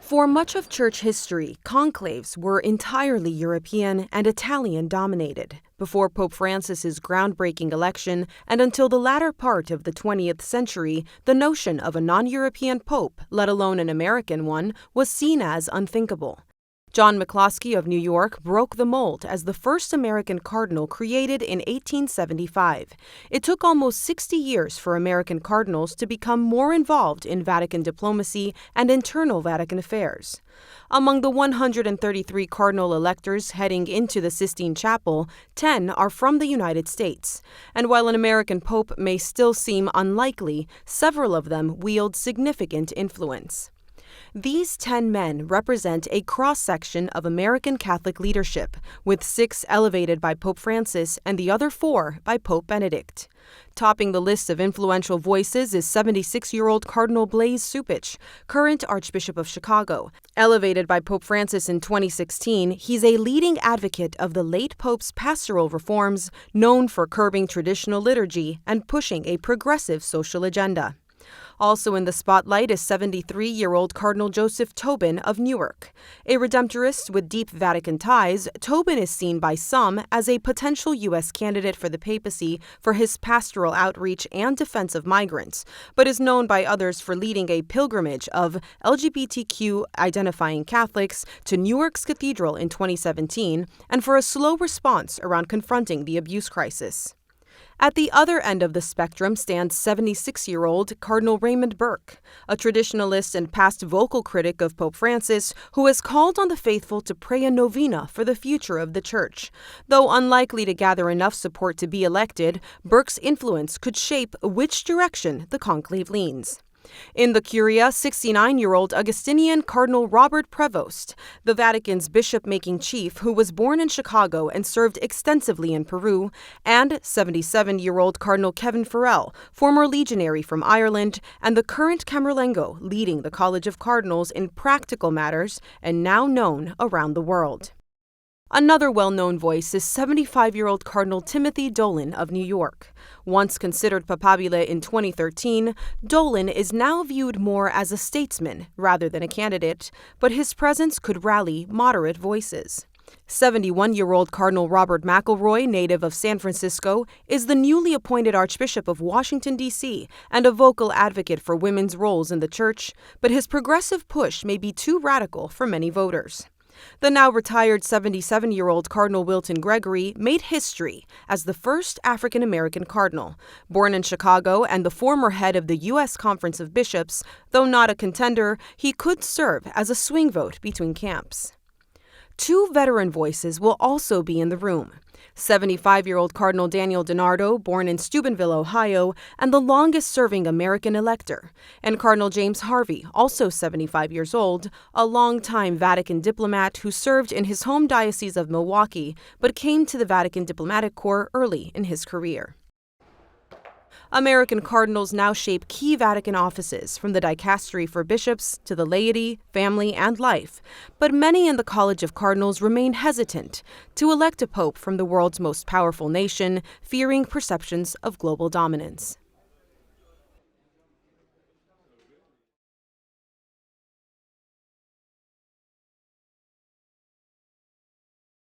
For much of church history, conclaves were entirely European and Italian-dominated, before Pope Francis's groundbreaking election and until the latter part of the 20th century. The notion of a non-European pope, let alone an American one, was seen as unthinkable. John McCloskey of New York broke the mold as the first American cardinal created in 1875. It took almost 60 years for American cardinals to become more involved in Vatican diplomacy and internal Vatican affairs. Among the 133 cardinal electors heading into the Sistine Chapel, 10 are from the United States. And while an American pope may still seem unlikely, several of them wield significant influence. These 10 men represent a cross-section of American Catholic leadership, with 6 elevated by Pope Francis and the other 4 by Pope Benedict. Topping the list of influential voices is 76-year-old Cardinal Blase Cupich, current Archbishop of Chicago. Elevated by Pope Francis in 2016, he's a leading advocate of the late Pope's pastoral reforms, known for curbing traditional liturgy and pushing a progressive social agenda. Also in the spotlight is 73-year-old Cardinal Joseph Tobin of Newark. A Redemptorist with deep Vatican ties, Tobin is seen by some as a potential U.S. candidate for the papacy for his pastoral outreach and defense of migrants, but is known by others for leading a pilgrimage of LGBTQ-identifying Catholics to Newark's cathedral in 2017 and for a slow response around confronting the abuse crisis. At the other end of the spectrum stands 76-year-old Cardinal Raymond Burke, a traditionalist and past vocal critic of Pope Francis who has called on the faithful to pray a novena for the future of the Church. Though unlikely to gather enough support to be elected, Burke's influence could shape which direction the conclave leans. In the Curia, 69-year-old Augustinian Cardinal Robert Prevost, the Vatican's bishop-making chief who was born in Chicago and served extensively in Peru, and 77-year-old Cardinal Kevin Farrell, former legionary from Ireland and the current Camerlengo leading the College of Cardinals in practical matters and now known around the world. Another well-known voice is 75-year-old Cardinal Timothy Dolan of New York. Once considered papabile in 2013, Dolan is now viewed more as a statesman rather than a candidate, but his presence could rally moderate voices. 71-year-old Cardinal Robert McElroy, native of San Francisco, is the newly appointed Archbishop of Washington, D.C., and a vocal advocate for women's roles in the Church, but his progressive push may be too radical for many voters. The now retired 77-year-old Cardinal Wilton Gregory made history as the first African-American cardinal. Born in Chicago and the former head of the U.S. Conference of Bishops, though not a contender, he could serve as a swing vote between camps. 2 veteran voices will also be in the room. 75-year-old Cardinal Daniel DiNardo, born in Steubenville, Ohio, and the longest-serving American elector, and Cardinal James Harvey, also 75 years old, a longtime Vatican diplomat who served in his home diocese of Milwaukee but came to the Vatican Diplomatic Corps early in his career. American cardinals now shape key Vatican offices, from the dicastery for bishops to the laity, family, and life. But many in the College of Cardinals remain hesitant to elect a pope from the world's most powerful nation, fearing perceptions of global dominance.